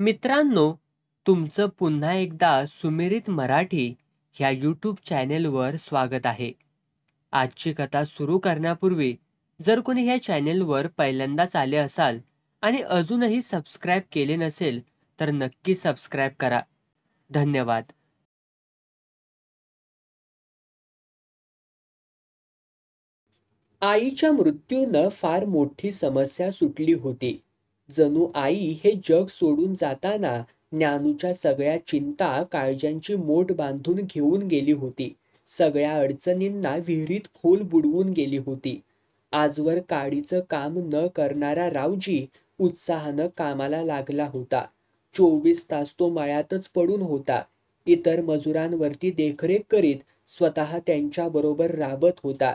मित्रांनो, तुमचं पुन्हा एकदा सुमिरित मराठी ह्या यूट्यूब चॅनेलवर स्वागत आहे. आजची कथा सुरू करण्यापूर्वी जर कोणी ह्या चॅनेलवर पहिल्यांदाच आले असाल आणि अजूनही सबस्क्राईब केले नसेल तर नक्की सबस्क्राईब करा. धन्यवाद. आईच्या मृत्यूनं फार मोठी समस्या सुटली होती. जणू आई हे जग सोडून जाताना ज्ञानूच्या सगळ्या चिंता काळजांची मोठ बांधून घेऊन गेली होती. सगळ्या अडचणींना विहिरीत खोल बुडवून गेली होती. आजवर काडीचं काम न करणारा रावजी उत्साहानं कामाला लागला होता. 24 तास तो मळ्यातच पडून होता. इतर मजुरांवरती देखरेख करीत स्वतः त्यांच्याबरोबर राबत होता.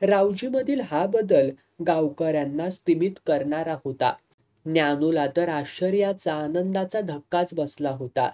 रावजीमधील हा बदल गावकऱ्यांना स्तिमित करणारा होता. ज्ञानूला तर आश्चर्याचा आनंदाचा धक्काच बसला होता.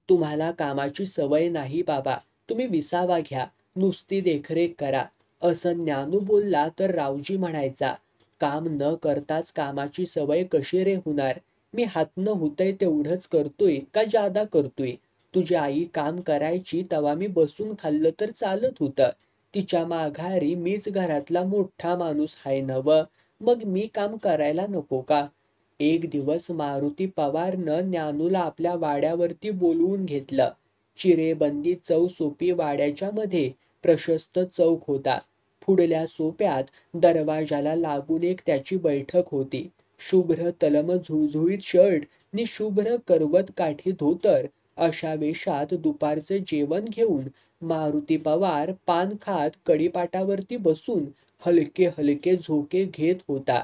तुम्हाला कामाची सवय नाही बाबा, तुम्ही विसावा घ्या, नुसती देखरेख करा, असं ज्ञानू बोलला तर रावजी म्हणायचा, काम न करताच कामाची सवय कशी रे होणार? मी हातनं होतंय तेवढंच करतोय का जादा करतोय? तुझी आई काम करायची तेव्हा मी बसून खाल्लं तर चालत होतं. तिच्या माघारी मीच घरातला मोठा माणूस आहे नवं, मग मी काम करायला नको का? एक दिवस मारुती पवारनं ज्ञानूला आपल्या वाड्यावरती बोलवून घेतलं. चिरेबंदी चौसोपी वाड्याच्या मध्ये प्रशस्त चौक होता. पुढल्या सोप्यात दरवाजाला लागून एक त्याची बैठक होती. शुभ्र तलम झुळझुळीत शर्ट नि शुभ्र करवत काठी धोतर अशा वेशात दुपारचं जेवण घेऊन मारुती पवार पान खात कडीपाटावरती बसून हलके हलके झोके घेत होता.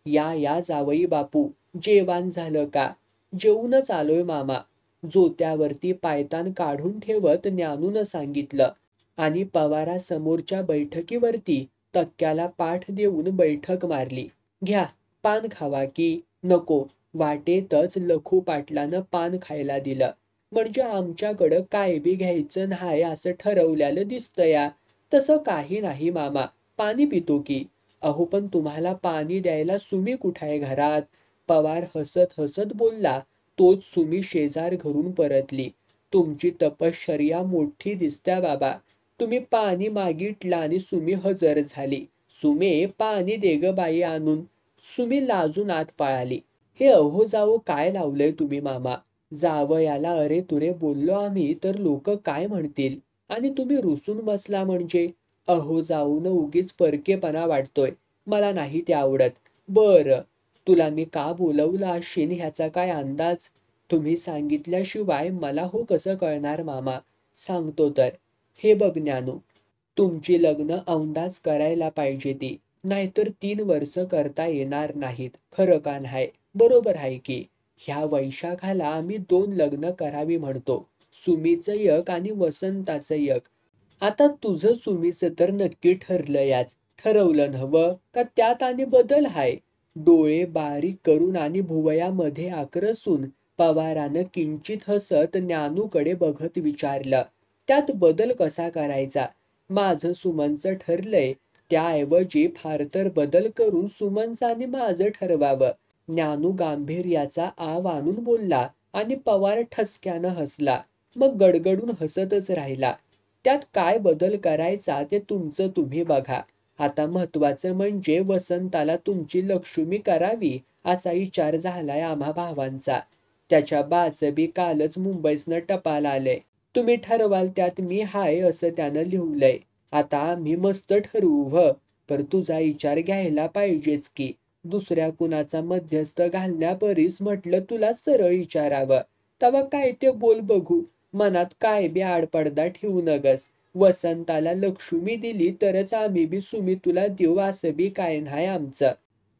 या जावई बापू, जेवण झालं का? जेवूनच आलोय मामा, जोत्यावरती पायतान काढून ठेवत ज्ञानूनं सांगितलं. आणि पवारासमोरच्या बैठकीवरती तक्क्याला पाठ देऊन बैठक मारली. घ्या, पान खावा की? नको, वाटेतच लखू पाटलानं पान खायला दिलं. म्हणजे आमच्याकडं काय बी घ्यायचं नाही असं ठरवल्यालं दिसतंया. तसं काही नाही मामा, पाणी पितो की. अहो पण तुम्हाला पाणी द्यायला सुमी कुठाय घरात? पवार हसत हसत बोलला. तोच सुमी शेजार घरून परतली. तुमची तपश्चर्या मोठी दिसत्या बाबा. तुम्ही पाणी मागितलं आणि सुमी हजर झाली. सुमे, पाणी दे ग बाई आणून. सुमी लाजून आत पळाली. हे अहो जावो काय लावलंय तुम्ही मामा? जावयाला अरे तुरे बोललो आम्ही तर लोक काय म्हणतील? आणि तुम्ही रुसून बसला म्हणजे? अहो जाऊन उगीच परकेपणा वाटतोय. मला नाही ते आवडत. बरं, तुला मी का बोलवलं अशीन ह्याचा काय अंदाज? तुम्ही सांगितल्याशिवाय मला हो कसं कळणार मामा? सांगतो तर. हे बघ ज्ञानू, तुमची लग्न औंदाच करायला पाहिजे ती. नाहीतर 3 वर्ष करता येणार नाहीत. खरं का नाही? बरोबर आहे की. ह्या वैशाखाला आम्ही 2 लग्न करावी म्हणतो. सुमीचं एक आणि वसंताचं एक. आता तुझं सुमीचं तर नक्की ठरलं याच. ठरवलं नव्हं का त्यात आणि बदल हाय? डोळे बारीक करून आणि भुवयामध्ये आकरसून पवारानं किंचित हसत ज्ञानूकडे बघत विचारलं. त्यात बदल कसा करायचा? माझं सुमनचं ठरलंय, त्याऐवजी फार तर बदल करून सुमनचं आणि माझं ठरवावं. ज्ञानू गांभीर्याचा आव आणून बोलला आणि पवार ठसक्यानं हसला. मग गडगडून हसतच राहिला. त्यात काय बदल करायचा ते तुमचं तुम्ही बघा. आता महत्वाचं म्हणजे वसंताला तुमची लक्ष्मी करावी असा विचार झालाय आम्हा भावांचा. त्याच्या बाचं बी कालच मुंबईसनं टपाल आलंय. तुम्ही ठरवाल त्यात मी हाय असं त्यानं लिहलंय. आता आम्ही मस्त ठरवू व्ह, पर तुझा विचार घ्यायला पाहिजेच की. दुसऱ्या कुणाचा मध्यस्थ घालण्यापरीस म्हटलं तुला सरळ विचारावं. तवा काय ते बोल बघू. मनात काय बी आडपडदा ठेवू नगस. वसंताला लक्ष्मी दिली तरच आम्ही बी सुमी तुला देऊ असं बी काय नाही आमचं.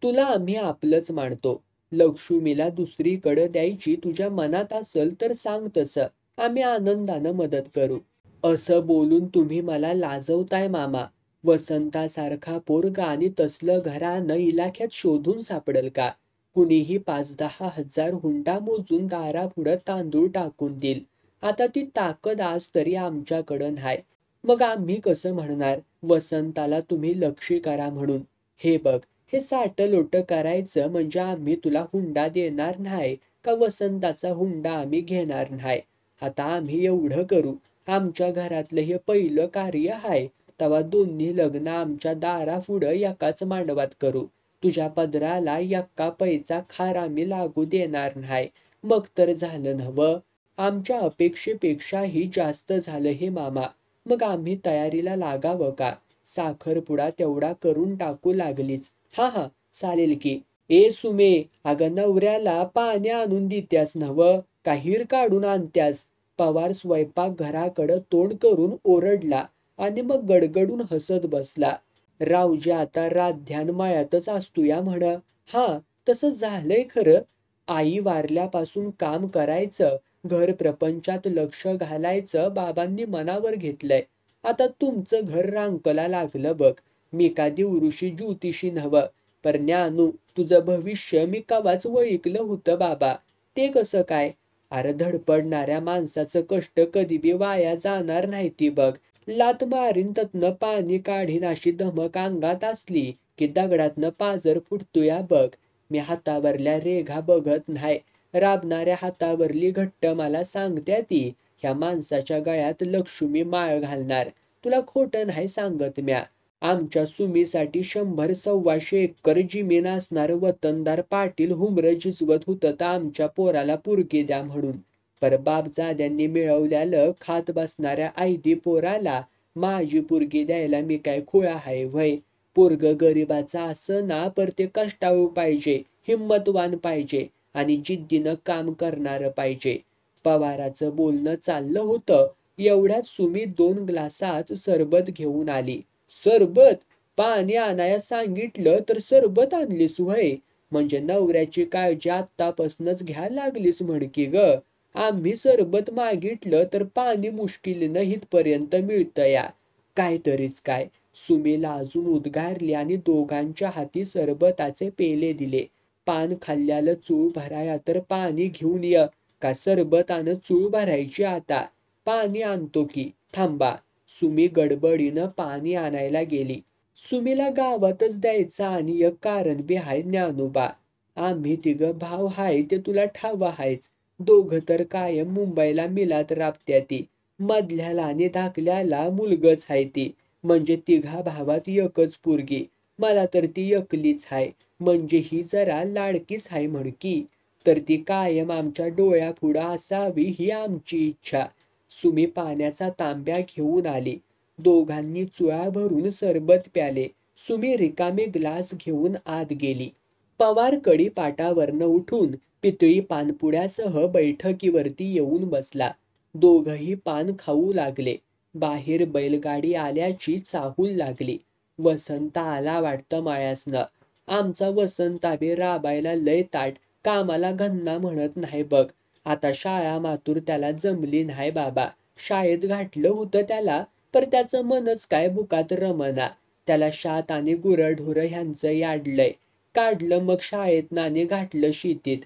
तुला आम्ही आपलंच मानतो. लक्ष्मीला दुसरीकडं द्यायची तुझ्या मनात असल तर सांग तसं. आम्ही आनंदानं मदत करू. असं बोलून तुम्ही मला लाजवताय मामा. वसंतासारखा पोरगा आणि तसलं घरानं इलाख्यात शोधून सापडल का? कुणीही 5-10 हजार हुंडा मोजून दारापुढं तांदूळ टाकून देईल. आता ती ताकद आज तरी आमच्याकडं नाही. मग आम्ही कसं म्हणणार वसंताला तुम्ही लक्ष्य करा म्हणून? हे बघ, हे साटलोट करायचं म्हणजे आम्ही तुला हुंडा देणार नाही का वसंताचा हुंडा आम्ही घेणार नाही. आता आम्ही एवढं करू, आमच्या घरातलं हे पहिलं कार्य आहे, तेव्हा दोन्ही लग्न आमच्या दारापुढं एकाच मांडवात करू. तुझ्या पदराला एक्का पैसा खार आम्ही लागू देणार नाही. मग तर झालं नव्हं. आमच्या अपेक्षेपेक्षाही जास्त झालं हे मामा. मग आम्ही तयारीला लागावं का? साखरपुडा तेवढा करून टाकू लागलीच. हा हा, चालेल की. ए सुमे, अगं नवऱ्याला पाणी आणून देत्यास नव्हं, का हिर काढून आणत्यास? पवार स्वयंपाक घराकडं तोंड करून ओरडला आणि मग गडगडून हसत बसला. रावजी आता रातध्यान मळ्यातच असतोया म्हण. हा, तसं झालंय खरं. आई वारल्यापासून काम करायचं, घर प्रपंचात लक्ष घालायचं बाबांनी मनावर घेतलंय. आता तुमचं घर रांकला लागलं बघ. मी का दिवृषी ज्योतिषी नव्ह, पर ज्ञानू, तुझं भविष्य मी कवाच वळिकलं होतं बाबा. ते कसं काय? अरे धडपडणाऱ्या माणसाचं कष्ट कधी बी वाया जाणार नाही ती बघ. लात मारीन ततनं पाणी काढीन अशी धमक अंगात असली की दगडातनं पाजर फुटतोया बघ. मी हातावरल्या रेघा बघत नाही, राबणाऱ्या हातावरली घट्ट मला सांगत्या ती. ह्या माणसाच्या गळ्यात लक्ष्मी माळ घालणार. तुला खोटं नाही सांगत म्या. आमच्या सुमीसाठी 100-125 एकर जमीन असणार वतनदार पाटील हुमरं झिजवत होतं तर आमच्या पोराला पोरगी द्या म्हणून. पर बापजाद्यांनी मिळवल्यालं खात बसणाऱ्या ऐदी पोराला माझी पोरगी द्यायला मी काय खुळा आहे व्हय? पोरग गरिबाचा असं ना, पर ते कष्टाळू पाहिजे, हिम्मतवान पाहिजे आणि जिद्दीनं काम करणारं पाहिजे. पवाराचं बोलणं चाललं होतं, एवढ्यात सुमी 2 ग्लासात सरबत घेऊन आली. सरबत? पाणी आणाया सांगितलं तर सरबत आणलीस व्हय? म्हणजे नवऱ्याची काळजी आत्तापासूनच घ्या लागलीस म्हण की ग. आम्ही सरबत मागितलं तर पाणी मुश्किलीनं इथपर्यंत मिळतया. काय तरीच काय. सुमीला अजून उद्गारली आणि दोघांच्या हाती सरबताचे पेले दिले. पान खाल्ल्याला चूळ भराया तर पाणी घेऊन ये, का सरबतानं चूळ भरायची आता? पाणी आणतो की, थांबा. सुमी गडबडीनं पाणी आणायला गेली. सुमीला गावातच द्यायचं आणि एक कारण बी हाय ज्ञानोबा. आम्ही तिघं भाव हाय ते तुला ठाव हायच. दोघं तर कायम मुंबईला मिलात राबत्याती. मधल्याला आणि धाकल्याला मुलगच हाय ती. म्हणजे तिघा भावात एकच पोरगी. मला तर ती एकलीच हाय. म्हणजे ही जरा लाडकीच हाय म्हण की. तर ती कायम आमच्या डोळ्यापुढं असावी ही आमची इच्छा. सुमी पाण्याचा तांब्या घेऊन आली. दोघांनी चुळा भरून सरबत प्याले. सुमी रिकामे ग्लास घेऊन आत गेली. पवार कडी पाटावरनं उठून पितळी पानपुड्यासह बैठकीवरती येऊन बसला. दोघही पान खाऊ लागले. बाहेर बैलगाडी आल्याची चाहूल लागली. वसंत आला वाटतं माळ्यासनं. आमचा वसंता बी राबायला लय ताट, कामाला घन्ना म्हणत नाही बघ. आता शाळा मातूर त्याला जमली नाही बाबा. शाळेत घातलं होतं त्याला, पर त्याचं मनच काय बुकात रमना. त्याला शात आणि गुरढोरं ह्यांचं याडलंय. काढलं मग शाळेत आणि घातलं शेतीत.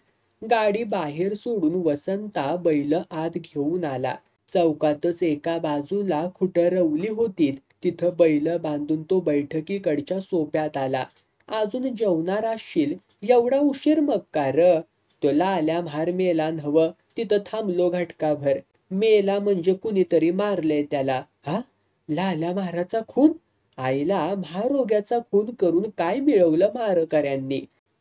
गाडी बाहेर सोडून वसंता बैल आत घेऊन आला. चौकातच एका बाजूला खुटं रवली होतीत, तिथं बैल बांधून तो बैठकीकडच्या सोप्यात आला. अजून जेवणार असशील, एवढा उशीर मग का र? तो लाल्या म्हार मेला नव्ह, तिथं थांबलो घटकाभर. मेला म्हणजे कुणीतरी मारलंय त्याला. हा? लाल्या महाराचा खून? आईला महारोग्याचा खून करून काय मिळवलं मारकऱ्यांनी?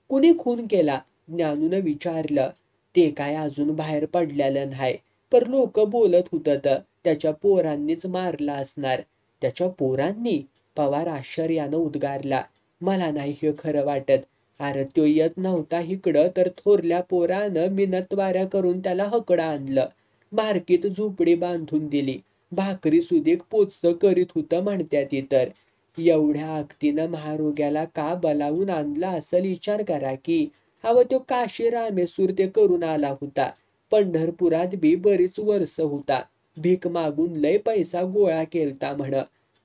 कुणी खून केला? ज्ञानूनं विचारलं. ते काय अजून बाहेर पडलेलं नाही, पर लोक बोलत होतत त्याच्या पोरांनीच मारला असणार. त्याच्या पोरांनी? पवार आश्चर्यानं उद्गारला. मला नाही हे खरं वाटत. अरे तो येत नव्हता इकडं तर थोरल्या पोरानं मिनतवाऱ्या करून त्याला हकडं आणलं. बारकीत झोपडी बांधून दिली. भाकरी सुदीक पोचतं करीत होतं म्हणत्याती तर. एवढ्या अगदीनं महारोग्याला का बलावून आणला असेल विचार करा की. अव तो काशी रामेसूर ते करून आला होता. पंढरपुरात बी बरीच वर्ष होता. भीक मागून लय पैसा गोळा केलता म्हण.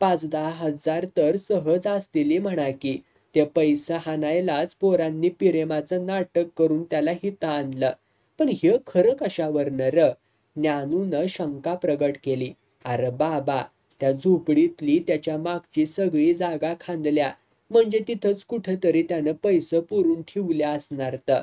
5-10 हजार तर सहज असतील म्हणा की. ते पैसा हाणायलाच पोरांनी पिरेमाचं नाटक करून त्याला हिता आणलं. पण हे खरं कशावरनं र? ज्ञानूनं शंका प्रगट केली. अरे बाबा, त्या झोपडीतली त्याच्या मागची सगळी जागा खांदल्या, म्हणजे तिथंच कुठंतरी त्यानं पैसे पुरून ठेवल्या असणार तर.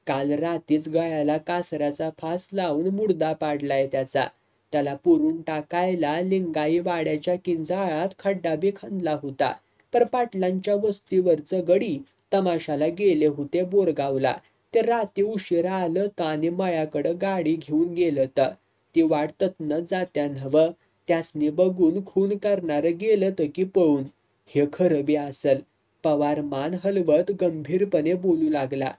काल रात्रीच गळ्याला कासराचा फास लावून मुर्दा पाडलाय त्याचा. त्याला पुरून टाकायला लिंगाई वाड्याच्या किंजाळात खड्डा बी खणला होता. पर पाटलांच्या वस्तीवरचं गडी तमाशाला गेले होते बोरगावला. ते रात्री उशिरा आलं तर आणि मळ्याकडं गाडी घेऊन गेलं तर. ती वाट ततनच जात्या नव्ह. त्यासनी बघून खून करणारं गेलं तर की पळून. हे खरं बी असल. पवार मान हलवत गंभीरपणे बोलू लागला.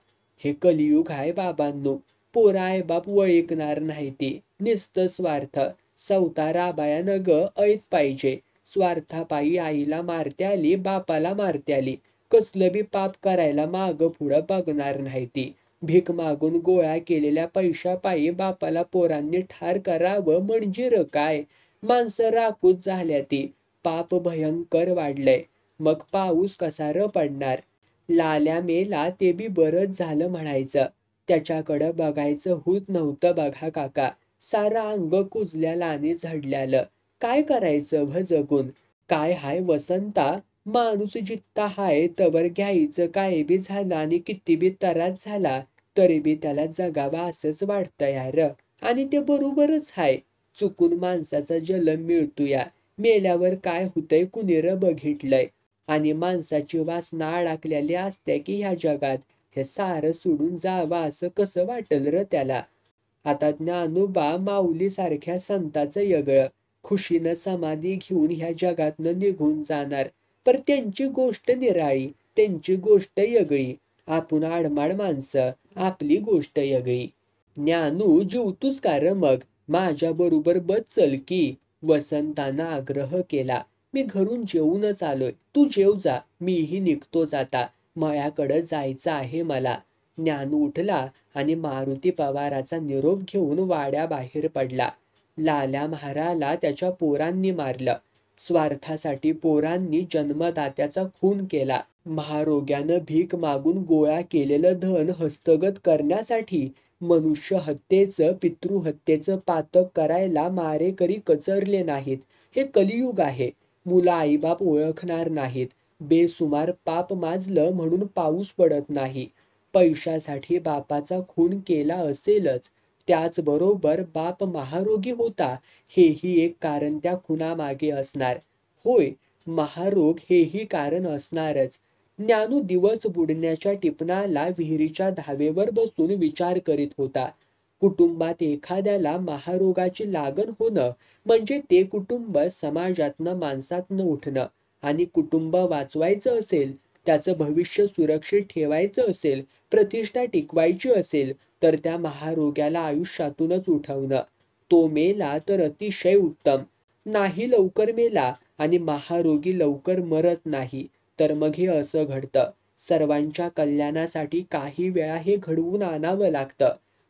हे कलियुग आहे बाबांनो. पोरं आईबाप वळखणार नाही ती. नुसतं स्वार्थ. सवता राबायानं ग ऐत पाहिजे. स्वार्थापायी आईला मारते आली, बापाला मारते आली. कसलं बी पाप करायला मागं पुढं बघणार नाही ती. भीक मागून गोळा केलेल्या पैशापायी बापाला पोरांनी ठार करावं म्हणजे र काय. माणसं राखूच झाल्या ती. पाप भयंकर वाढलंय. मग पाऊस कसा र पडणार. लाल्या मेला ते बी बरंच झालं म्हणायचं. त्याच्याकडं बघायचं होत नव्हतं बघा काका. सारं अंग कुजल्याला आणि झडल्यालं. काय करायचं व जगून. काय हाय वसंता, माणूस जित्ता हाय तवर घ्यायचं. काय बी झालं आणि किती बी त्रास झाला तरी बी त्याला जगावा असंच वाटतं यार. आणि ते बरोबरच हाय. चुकून माणसाचा जन्म मिळतोया. मेल्यावर काय होतंय कुणी र बघितलंय. आणि माणसाची वासना अडकलेली असते की ह्या जगात. हे सारं सोडून जावं असं कसं वाटल र त्याला. आता ज्ञानोबा माऊली सारख्या संताचं यगळं. खुशीनं समाधी घेऊन ह्या जगातनं निघून जाणार. पर त्यांची गोष्ट निराळी. त्यांची गोष्ट यगळी. आपण आडमाड माणसं. आपली गोष्ट यगळी. ज्ञानू जेवतोस का र मग. माझ्या बरोबर बस चल की. वसंतानं आग्रह केला. मी घरून जेवूनच आलोय. तू जेव जा. मीही निघतोच आता. मळ्याकडं जायचं आहे मला. ज्ञानू उठला आणि मारुती पवाराचा निरोप घेऊन वाड्याबाहेर पडला. लाल्या महाराला त्याच्या पोरांनी मारलं. स्वार्थासाठी पोरांनी जन्मदात्याचा खून केला. महारोग्यानं भीक मागून गोळा केलेलं धन हस्तगत करण्यासाठी मनुष्य हत्येचं, पितृहत्येचं पातक करायला मारेकरी कचरले नाहीत. हे कलियुग आहे. मुलं आईबाप ओळखणार नाहीत. बेसुमार पाप माजलं म्हणून पाऊस पडत नाही. पैशासाठी बापाचा खून केला असेलच. त्याचबरोबर बाप महारोगी होता हेही एक कारण त्या खुनामागे असणार. होय, महारोग हेही कारण असणारच. ज्ञानू दिवस बुडण्याच्या टिपणाला विहिरीच्या धावेवर बसून विचार करीत होता. कुटुंबात एखाद्याला महारोगाची लागण होणं म्हणजे ते कुटुंब समाजातनं माणसातनं उठणं. आणि कुटुंब वाचवायचं असेल, त्याचं भविष्य सुरक्षित ठेवायचं असेल, प्रतिष्ठा टिकवायची असेल तर त्या महारोग्याला आयुष्यातूनच उठवणं. तो मेला तर अतिशय उत्तम. नाही लवकर मेला आणि महारोगी लवकर मरत नाही तर मग हे असं घडतं. सर्वांच्या कल्याणासाठी काही वेळा हे घडवून आणावं लागतं.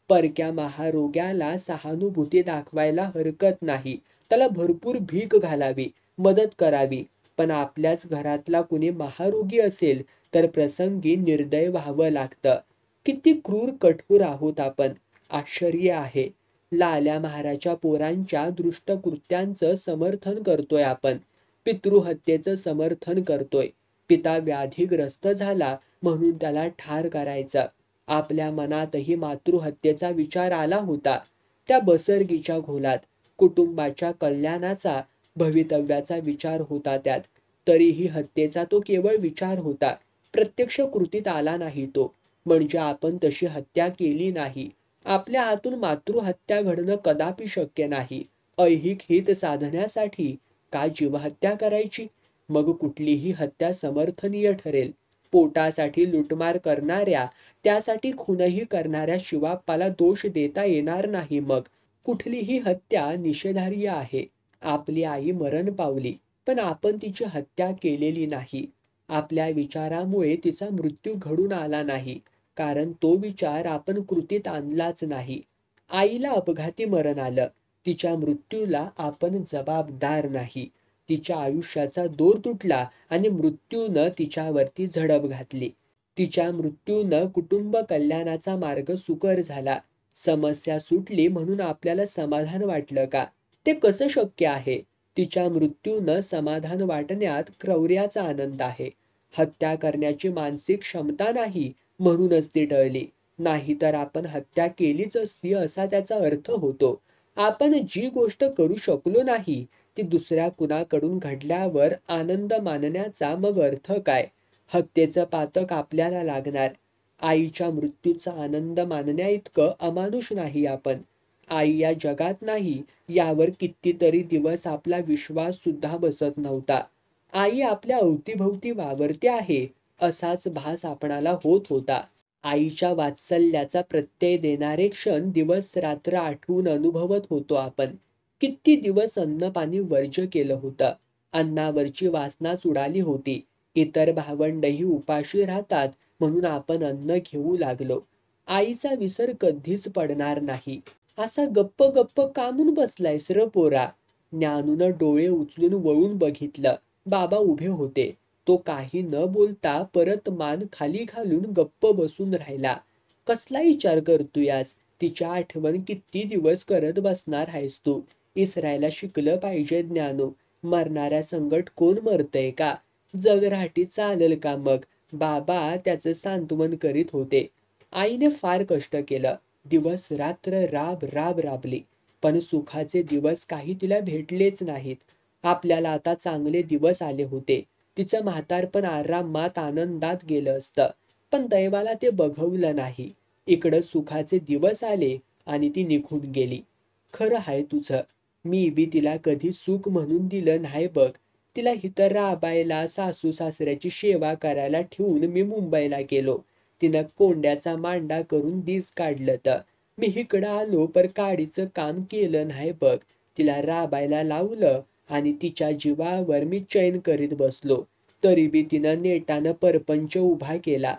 परक्या महारोग्याला सहानुभूती दाखवायला हरकत नाही. त्याला भरपूर भीक घालावी, मदत करावी. पण आपल्याच घरातला कुणी महारोगी असेल तर प्रसंगी निर्दय व्हावं लागतं. किती क्रूर कठोर आहोत आपण. आश्चर्य आहे. लाल्या महाराच्या पोरांच्या दृष्ट कृत्यांचं समर्थन करतोय आपण. पितृहत्येचं समर्थन करतोय. पिता व्याधीग्रस्त झाला म्हणून त्याला ठार करायचं. आपल्या मनातही मातृहत्येचा विचार आला होता. त्या बसरगीच्या घोलात कुटुंबाच्या कल्याणाचा, भवितव्याचा विचार होता त्यात. तरीही हत्येचा तो केवळ विचार होता. प्रत्यक्ष कृतीत आला नाही तो. म्हणजे आपण तशी हत्या केली नाही. आपल्या हातून मातृहत्या घडणं कदापि शक्य नाही. ऐहिक हित साधण्यासाठी का जीवहत्या करायची. मग कुठलीही हत्या समर्थनीय ठरेल. पोटासाठी लुटमार करणाऱ्या, त्यासाठी खूनही करणाऱ्या शिवाप्पाला दोष देता येणार नाही. मग कुठलीही हत्या निषेधार्ह आहे. आपली आई मरण पावली पण आपण तिची हत्या केलेली नाही. आपल्या विचारामुळे तिचा मृत्यू घडून आला नाही. कारण तो विचार आपण कृतीत आणलाच नाही. आईला अपघाती मरण आलं. तिच्या मृत्यूला आपण जबाबदार नाही. तिच्या आयुष्याचा दोर तुटला आणि मृत्यूनं तिच्यावरती झडप घातली. तिच्या मृत्यूनं कुटुंब कल्याणाचा मार्ग सुकर झाला. समस्या सुटली म्हणून आपल्याला समाधान वाटलं का. ते कसं शक्य आहे. तिच्या मृत्यूनं समाधान वाटण्यात क्रौर्याचा आनंद आहे. हत्या करण्याची मानसिक क्षमता नाही म्हणूनच ती टळली. नाहीतर आपण हत्या केलीच असती असा त्याचा अर्थ होतो. आपण जी गोष्ट करू शकलो नाही ती दुसऱ्या कुणाकडून घडल्यावर आनंद मानण्याचा मग अर्थ काय? हत्येचं पातक आपल्याला लागणार. आईच्या मृत्यूचा आनंद मानण्याइतकं अमानुष नाही आपण. आई या जगात नाही यावर कितीतरी दिवस आपला विश्वास सुद्धा बसत नव्हता. आई आपल्या अवतीभवती वावरते आहे असाच भास आपणाला होत होता. आईच्या वात्सल्याचा प्रत्यय देणारे क्षण दिवस रात्र आठवून अनुभवत होतो आपण. किती दिवस अन्नपाणी वर्ज्य केलं होतं. अन्नावरची वासनाच उडाली होती. इतर भावंडही उपाशी राहतात म्हणून आपण अन्न घेऊ लागलो. आईचा विसर कधीच पडणार नाही. असा गप्प गप्प का म्हणून बसलायस र पोरा? ज्ञानूनं डोळे उचलून वळून बघितलं. बाबा उभे होते. तो काही न बोलता परत मान खाली घालून गप्प बसून राहिला. कसला विचार करतोयास? तिच्या आठवण किती दिवस करत बसणार आहेस तू? इसरायला शिकलं पाहिजे ज्ञानू. मरणाऱ्या संगट कोण मरतय का? जगराठी चालेल का मग? बाबा त्याचं सांत्वन करीत होते. आईने फार कष्ट केलं. दिवस रात्र राब राब राबली. पण सुखाचे दिवस काही तिला भेटलेच नाहीत. आपल्याला आता चांगले दिवस आले होते. तिचं म्हातारपण आरामात आनंदात गेलं असतं. पण दैवाला ते बघवलं नाही. इकडं सुखाचे दिवस आले आणि ती निघून गेली. खरं आहे तुझं. मी बी तिला कधी सुख म्हणून दिलं नाही बघ. तिला इथं राबायला सासू सासऱ्याची सेवा करायला ठेवून मी मुंबईला गेलो. तिनं कोंड्याचा मांडा करून दिस काढलं तर मी इकडं आलो पर काडीचं काम केलं नाही बघ. तिला राबायला लावलं आणि तिच्या जीवावर मी चैन करीत बसलो. तरी बी तिनं नेटानं परपंच उभा केला.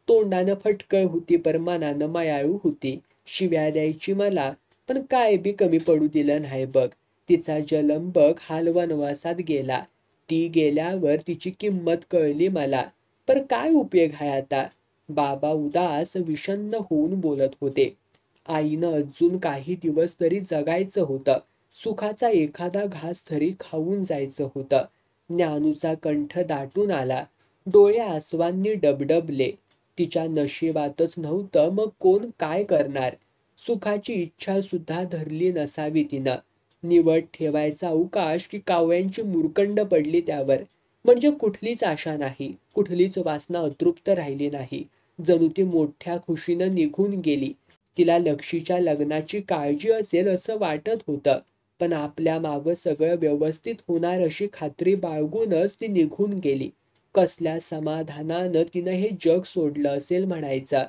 तोंडानं फटकळ होती पर मनानं मायाळू होती. शिव्या द्यायची मला पण काय बी कमी पडू दिलं नाही बघ. तिचा जन्म बघ हाल वनवासात गेला. ती गेल्यावर तिची किंमत कळली मला. पर काय उपयोग आहे आता? बाबा उदास विषण्ण होऊन बोलत होते. आईनं अजून काही दिवस तरी जगायचं होतं. सुखाचा एखादा घास तरी खाऊन जायचं होतं. ज्ञानूचा कंठ दाटून आला. डोळे आसवांनी डबडबले. तिच्या नशिबातच नव्हतं मग कोण काय करणार? सुखाची इच्छा सुद्धा धरली नसावी तिनं. निवड ठेवायचा अवकाश की कावळ्यांची मुरकंड पडली त्यावर. म्हणजे कुठलीच आशा नाही, कुठलीच वासना अतृप्त राहिली नाही. जणू ती मोठ्या खुशीनं निघून गेली. तिला लक्षीच्या लग्नाची काळजी असेल असं वाटत होतं. पण आपल्या मागं सगळं व्यवस्थित होणार अशी खात्री बाळगूनच ती निघून गेली. कसल्या समाधानानं तिनं हे जग सोडलं असेल म्हणायचं.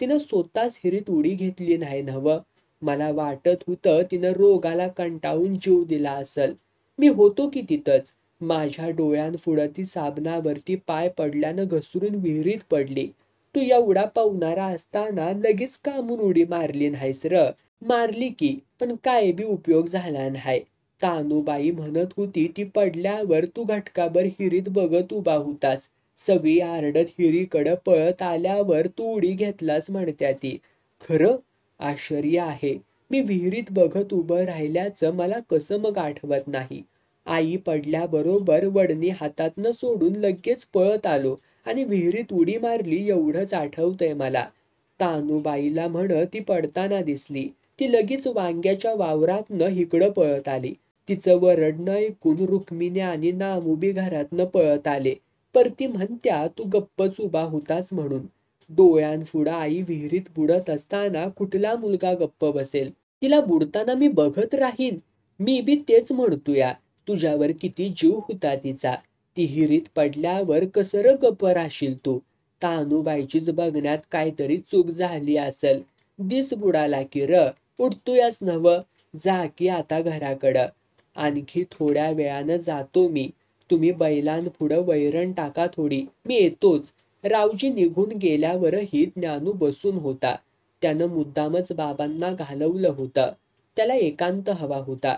तिनं स्वतःच हिरीत उडी घेतली नाही नव्ह. मला वाटत होतं तिनं रोगाला कंटाळून जीव दिला असल. मी होतो की तिथंच. माझ्या डोळ्यांपुढं ती साबणावरती पाय पडल्यानं घसरून विहिरीत पडली. तू एवढा पवनारा असताना लगेच का म्हणून उडी मारली नाहीस र? मारली की, पण काय बी उपयोग झाला नाही. तानूबाई म्हणत होती ती पडल्यावर तू घटकाभर हिरीत बघत उभा होतास. सगळी आरडत हिरीकडं पळत आल्यावर तू उडी घेतलास म्हणत्या ती. खरं? आश्चर्य आहे. मी विहिरीत बघत उभं राहिल्याचं मला कसं मग आठवत नाही. आई पडल्याबरोबर वडणी हातातनं सोडून लगेच पळत आलो आणि विहिरीत उडी मारली एवढंच आठवतंय मला. तानूबाईला म्हण ती पडताना दिसली. ती लगेच वांग्याच्या वावरातनं इकडं पळत आली. तिचं वरडणं ऐकून रुक्मिणी आणि नामूबी घरातनं पळत आले. पर ती म्हणत्या तू गप्पच उभा होतास म्हणून. डोळ्यांपुढं आई विहिरीत बुडत असताना कुठला मुलगा गप्प बसेल? तिला बुडताना मी बघत राहीन? मी बी तेच म्हणतोया. तुझ्यावर किती जीव होता तिचा. ती हिरीत पडल्यावर कसं र गप्प राहशील तू? तानूबाईचीच बघण्यात काहीतरी चूक झाली असल. दिस बुडाला की र. उठतोयास नव्ह? जा की आता घराकडं. आणखी थोड्या वेळानं जातो मी. तुम्ही बैलांपुढं वैरण टाका थोडी. मी येतोच. रावजी निघून गेल्यावरही ज्ञानू बसून होता. त्यानं मुद्दामच बाबांना घालवलं होतं. त्याला एकांत हवा होता.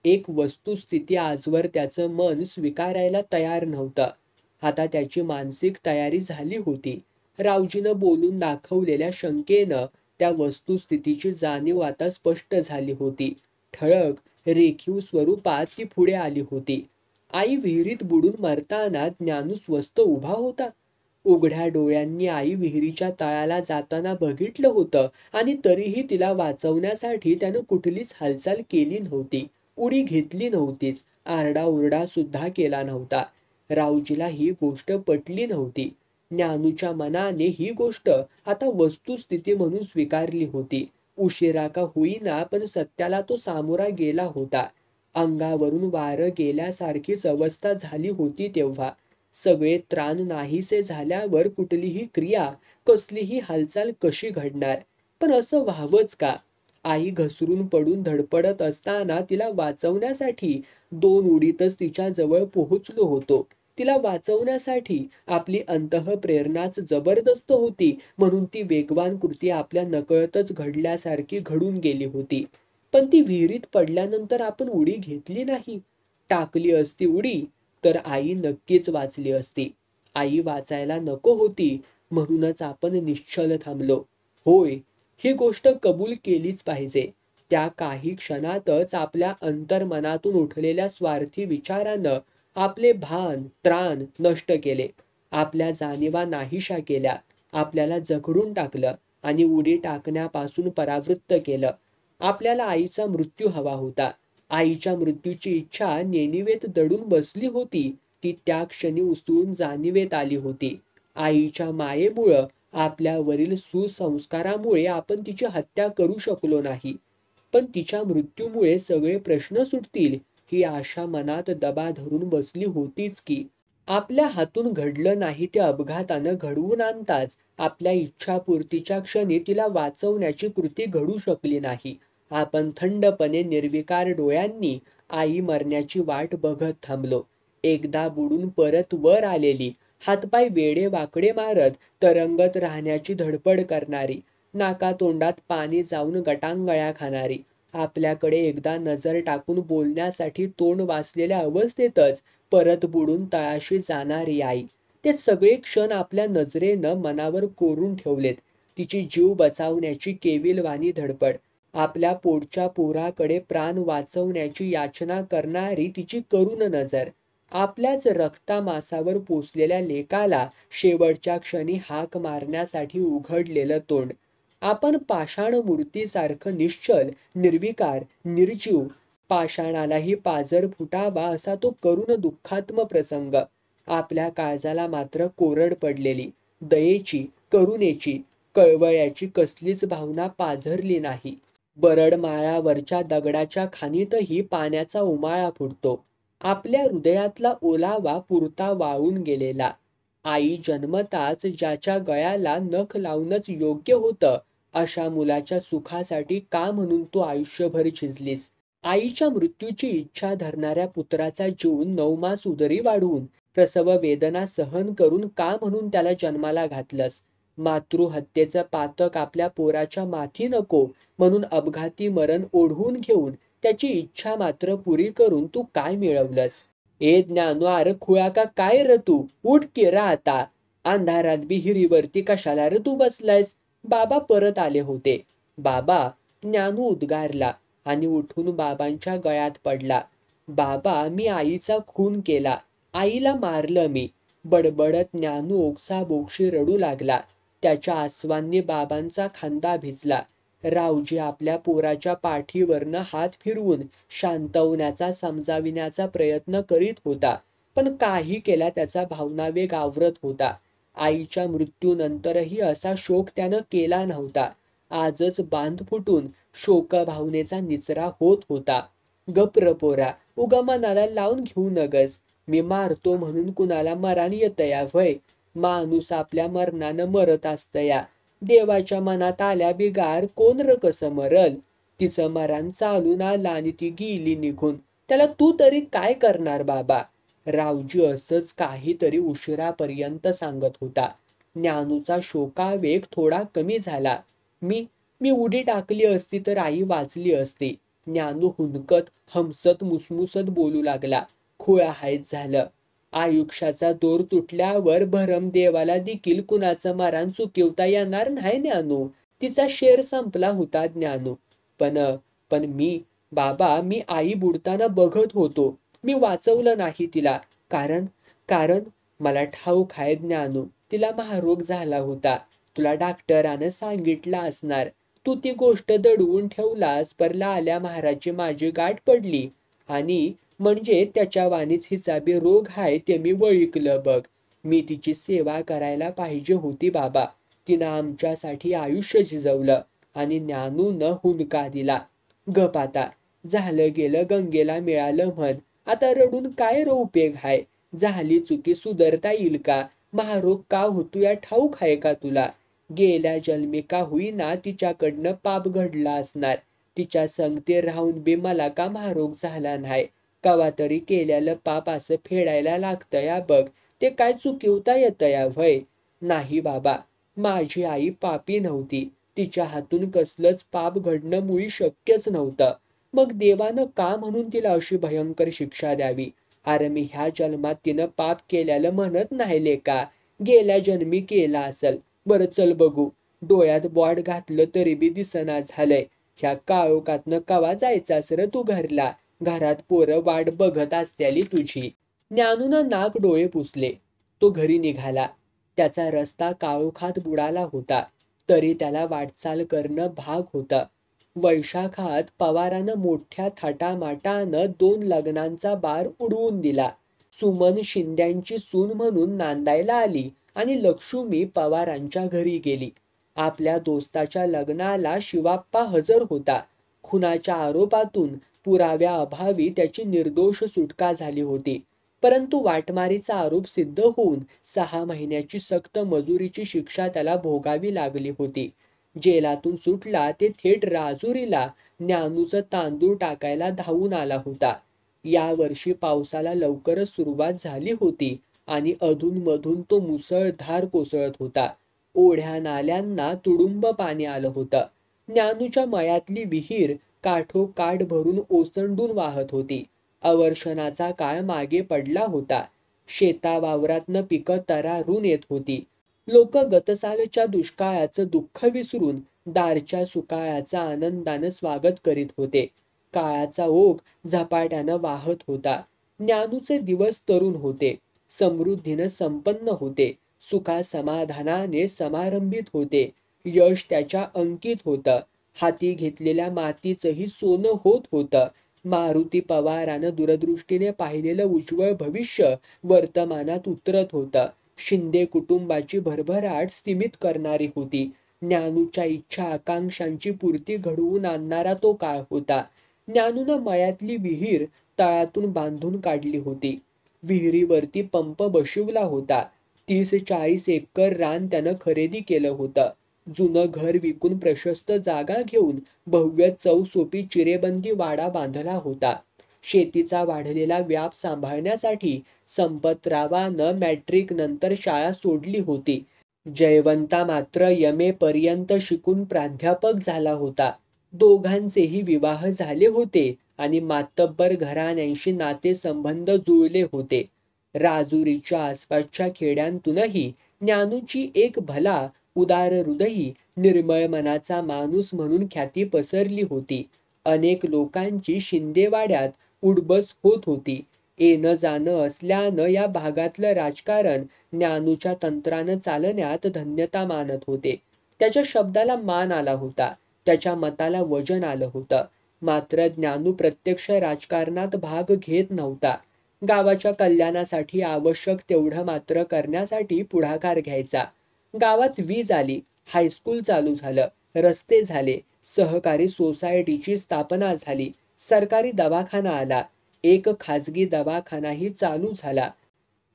एक वस्तुस्थिती आजवर त्याचं मन स्वीकारायला तयार नव्हतं. आता त्याची मानसिक तयारी झाली होती. रावजीनं बोलून दाखवलेल्या शंकेनं त्या वस्तुस्थितीची जाणीव आता स्पष्ट झाली होती. ठळक, रेखीव स्वरूपात ती पुढे आली होती. आई विहिरीत बुडून मरताना ज्ञानू स्वस्थ उभा होता. उघड्या डोळ्यांनी आई विहिरीच्या तळाला जाताना बघितलं होतं आणि तरीही तिला वाचवण्यासाठी त्यानं कुठलीच हालचाल केली नव्हती. उडी घेतली नव्हतीच. आरडाओरडा सुद्धा केला नव्हता. रावजीला ही गोष्ट पटली नव्हती. ज्ञानूच्या मनाने ही गोष्ट आता वस्तुस्थिती म्हणून स्वीकारली होती. उशिरा का होईना पण सत्याला तो सामोरा गेला होता. अंगावरून वारं गेल्यासारखीच अवस्था झाली होती तेव्हा. सगळे त्राण नाहीसे झाल्यावर कुठलीही क्रिया, कसलीही हालचाल कशी घडणार? पण असं व्हावंच का? आई घसरून पडून धडपडत असताना तिला वाचवण्यासाठी 2 उडीतच तिच्या जवळ पोहोचलो होतो. तिला वाचवण्यासाठी आपली अंतःप्रेरणाच जबरदस्त होती म्हणून ती वेगवान कृती आपल्या नकळतच घडल्यासारखी घडून गेली होती. पण ती विहिरीत पडल्यानंतर आपण उडी घेतली नाही. टाकली असती उडी तर आई नक्कीच वाचली असती. आई वाचायला नको होती म्हणूनच आपण निश्चल थांबलो. होय, ही गोष्ट कबूल केलीच पाहिजे. त्या काही क्षणातच आपल्या अंतर्मनातून उठलेल्या स्वार्थी विचारानं आपले भान, त्राण नष्ट केले. आपल्या जाणीवा नाहीशा केल्या. आपल्याला जखडून टाकलं आणि उडी टाकण्यापासून परावृत्त केलं. आपल्याला आईचा मृत्यू हवा होता. आईच्या मृत्यूची इच्छा नेणिवेत दडून बसली होती. ती त्या क्षणी उसळून जाणिवेत आली होती. आईच्या मायेमुळं, आपल्यावरील सुसंस्कारामुळे आपण तिची हत्या करू शकलो नाही. पण तिच्या मृत्यूमुळे सगळे प्रश्न सुटतील ही आशा मनात दबा धरून बसली होतीच की. आपल्या हातून घडलं नाही ते अपघातानं घडवून आणताच आपल्या इच्छापूर्तीच्या क्षणी तिला वाचवण्याची कृती घडू शकली नाही. आपण थंडपणे निर्विकार डोळ्यांनी आई मरण्याची वाट बघत थांबलो. एकदा बुडून परत वर आलेली, हातपाय वेडे वाकडे मारत तरंगत राहण्याची धडपड करणारी, नाकातोंडात पाणी जाऊन गटांगळ्या खाणारी, आपल्याकडे एकदा नजर टाकून बोलण्यासाठी तोंड वाचलेल्या अवस्थेतच परत बुडून तळाशी जाणारी आई. ते सगळे क्षण आपल्या नजरेनं मनावर कोरून ठेवलेत. तिची जीव बचावण्याची केविलवाणी धडपड, आपल्या पोटच्या पोराकडे प्राण वाचवण्याची याचना करणारी तिची करुण नजर, आपल्याच रक्तामासावर पोसलेल्या लेकाला शेवटच्या क्षणी हाक मारण्यासाठी उघडलेलं तोंड. आपण पाषाण मूर्तीसारखं निश्चल, निर्विकार, निर्जीव. पाषाणालाही पाजर फुटावा असा तो करुण दुःखात्म प्रसंग. आपल्या काळजाला मात्र कोरड पडलेली, दयेची, करुणेची, कळवळ्याची कसलीच भावना पाझरली नाही. बरडमाळावरच्या दगडाच्या खाणीतही पाण्याचा उमाळा फुटतो. आपल्या हृदयातला ओलावा पुरता वाळून गेलेला. आई जन्मताच ज्याच्या गळ्याला नख लावणंच योग्य होतं, अशा मुलाच्या सुखासाठी का म्हणून तू आयुष्यभर झिजलीस? आईच्या मृत्यूची इच्छा धरणाऱ्या पुत्राचा जीव 9 मास उदरी वाढवून, प्रसव वेदना सहन करून का म्हणून त्याला जन्माला घातलंस? मातृहत्येचं पातक आपल्या पोराच्या माथी नको म्हणून अपघाती मरण ओढवून घेऊन त्याची इच्छा मात्र पुरी करून तू काय मिळवलंस? ए ज्ञानू, अरे खुळा का काय र तू? उठ की रा आता. अंधारात विहिरीवरती कशाला रे तू बसलायस? बाबा परत आले होते. बाबा, ज्ञानू उद्गारला आणि उठून बाबांच्या गळ्यात पडला. बाबा, मी आईचा खून केला. आईला मारलं मी. बडबडत ज्ञानू ओक्साबोक्शी रडू लागला. त्याच्या आसवांनी बाबांचा खांदा भिजला. रावजी आपल्या पोराच्या पाठीवरनं हात फिरवून शांतवण्याचा, समजाविण्याचा प्रयत्न करीत होता. पण काही केल्या त्याचा भावनावेग आवरत होता. आईच्या मृत्यूनंतरही असा शोक त्यानं केला नव्हता. आजच बांध फुटून शोकभावनेचा निचरा होत होता. गप र पोरा, उगा मनाला लावून घेऊ नगस. मी मारतो म्हणून कुणाला मरण येतया व्हय? माणूस आपल्या मरणानं मरत असतया. देवाच्या मनात आल्या बिगार कोण र कसं मरल? तिचं मरण चालून आलं आणि ती गेली निघून. त्याला तू तरी काय करणार बाबा? रावजी असंच काहीतरी उशिरापर्यंत सांगत होता. ज्ञानूचा शोकावेग थोडा कमी झाला. मी उडी टाकली असती तर आई वाचली असती. ज्ञानू हुंदकत, हमसत, मुसमुसत बोलू लागला. खुळा हायच झालं. आयुष्याचा दोर तुटल्यावर भरम देवाला देखील कुणाचं मरण चुकवता येणार नाही ज्ञानू. तिचा शेर संपला होता ज्ञानू. पण बाबा, मी आई बुडताना बघत होतो. मी वाचवलं नाही तिला. कारण मला ठाऊक आहे ज्ञानू, तिला महारोग झाला होता. तुला डॉक्टरानं सांगितलं असणार. तू ती गोष्ट दडवून ठेवलास, परला आल्या महाराजची माझी गाठ पडली. आणि म्हणजे त्याच्या वाणीच हिसाबी रोग हाय ते मी वळिकलं बघ. मी तिची सेवा करायला पाहिजे होती बाबा. तिनं आमच्यासाठी आयुष्य झिजवलं आणि ज्ञानूनं हुंदका दिला. गप आता. झालं गेलं गंगेला मिळालं म्हण. आता रडून काय उपयोग हाय? झाली चुकी सुधारता येईल का? महारोग का होतो ठाऊक आहे का तुला? गेल्या जन्मी का होईना तिच्याकडनं पाप घडला असणार. तिच्या संगती राहून बी मला का महारोग झाला नाही. कवा तरी केलेलं पाप असं फेडायला लागतं या बघ. ते काय चुकिवता येतं या व्हय? नाही बाबा, माझी आई पापी नव्हती. तिच्या हातून कसलंच पाप घडणं मुळी शक्यच नव्हतं. मग देवानं का म्हणून तिला अशी भयंकर शिक्षा द्यावी? अरे मी ह्या जन्मात तिनं पाप केल्यालं म्हणत नाही लेका. गेल्या जन्मी केला असल. बरं चल बघू. डोळ्यात बॉड घातलं तरी बी दिसना झालंय. ह्या काळोखातनं कवा जायचास र तू घरला? घरात पोरं वाट बघत असत्याली तुझी. ज्ञानूनं नाक डोळे पुसले. तो घरी निघाला. त्याचा रस्ता काळोखात बुडाला होता. तरी त्याला वाटचाल करणं भाग होतं. वैशाखात पवारानं मोठ्या थाटामाटानं 2 लग्नांचा बार उडवून दिला. सुमन शिंद्यांची सून म्हणून नांदायला आली आणि लक्ष्मी पवारांच्या घरी गेली. आपल्या दोस्ताच्या लग्नाला शिवाप्पा हजर होता. खुनाच्या आरोपातून पुराव्याअभावी त्याची निर्दोष सुटका झाली होती. परंतु वाटमारीचा आरोप सिद्ध होऊन 6 महिन्याची सक्त मजुरीची शिक्षा त्याला भोगावी लागली होती. जेलातून सुटला ते थेट राजुरीला ज्ञानूचं तांदूळ टाकायला धावून आला होता. या वर्षी पावसाला लवकरच सुरुवात झाली होती आणि अधूनमधून तो मुसळधार कोसळत होता. ओढ्या नाल्यांना तुडुंब पाणी आलं होतं. ज्ञानूच्या मळ्यातली विहीर काठोकाठ भरून ओसंडून वाहत होती. अवर्षणाचा काळ मागे पडला होता. शेतावावरातनं पिकं तरारून येत होती. लोक गतसालच्या दुष्काळाचं दुःख विसरून दारच्या सुकाळाचं आनंदानं स्वागत करीत होते. काळाचा ओघ झपाट्यानं वाहत होता. ज्ञानूचे दिवस तरुण होते. समृद्धीनं संपन्न होते. सुखा समाधानाने समारंभित होते. यश त्याच्या अंकित होतं. हाती घेतलेल्या मातीचंही सोनं होत होतं. मारुती पवारानं दूरदृष्टीने पाहिलेलं उज्ज्वल भविष्य वर्तमानात उतरत होतं. शिंदे कुटुंबाची भरभराट स्तिमित करणारी होती. ज्ञानूच्या इच्छा आकांक्षांची पूर्ती घडवून आणणारा तो काळ होता. ज्ञानूनं मळ्यातली विहीर तळातून बांधून काढली होती. विहिरीवरती पंप बसवला होता. 30-40 एकर रान त्यानं खरेदी केलं होतं. जुनं घर विकून प्रशस्त जागा घेऊन भव्य चौसोपी चिरेबंदी वाडा बांधला होता. शेतीचा वाढलेला व्याप सांभाळण्यासाठी संपतरावानं मॅट्रिक नंतर शाळा सोडली होती. जयवंता मात्र MA पर्यंत शिकून प्राध्यापक झाला होता. दोघांचेही विवाह झाले होते आणि मातब्बर घराण्यांशी नातेसंबंध जुळले होते. राजुरीच्या आसपासच्या खेड्यांतूनही ज्ञानूची एक भला, उदार हृदयी, निर्मळ मनाचा माणूस म्हणून ख्याती पसरली होती. अनेक लोकांची शिंदेवाड्यात उडबस होत होती. येणं जाणं असल्यानं या भागातलं राजकारण ज्ञानूच्या तंत्रानं चालण्यात धन्यता मानत होते. त्याच्या शब्दाला मान आला होता. त्याच्या मताला वजन आलं होतं. मात्र ज्ञानू प्रत्यक्ष राजकारणात भाग घेत नव्हता. गावाच्या कल्याणासाठी आवश्यक तेवढं मात्र करण्यासाठी पुढाकार घ्यायचा. गावात वीज आली, हायस्कूल चालू झालं, रस्ते झाले, सहकारी सोसायटीची स्थापना झाली, सरकारी दवाखाना आला, एक खाजगी दवाखानाही चालू झाला.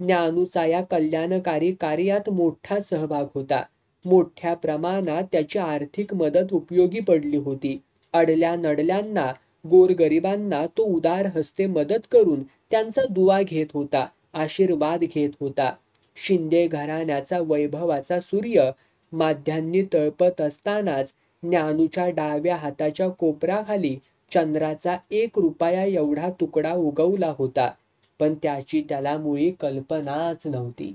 ज्ञानूचा या कल्याणकारी कार्यात मोठा सहभाग होता. मोठ्या प्रमाणात त्याची आर्थिक मदत उपयोगी पडली होती. अडल्या नडल्यांना, गोरगरिबांना तो उदार हस्ते मदत करून त्यांचा दुवा घेत होता, आशीर्वाद घेत होता. शिंदे घराण्याचा वैभवाचा सूर्य माध्यांनी तळपत असतानाच ज्ञानूच्या डाव्या हाताच्या कोपराखाली चंद्राचा 1 रुपया एवढा तुकडा उगवला होता. पण त्याची त्याला मुळी कल्पनाच नव्हती.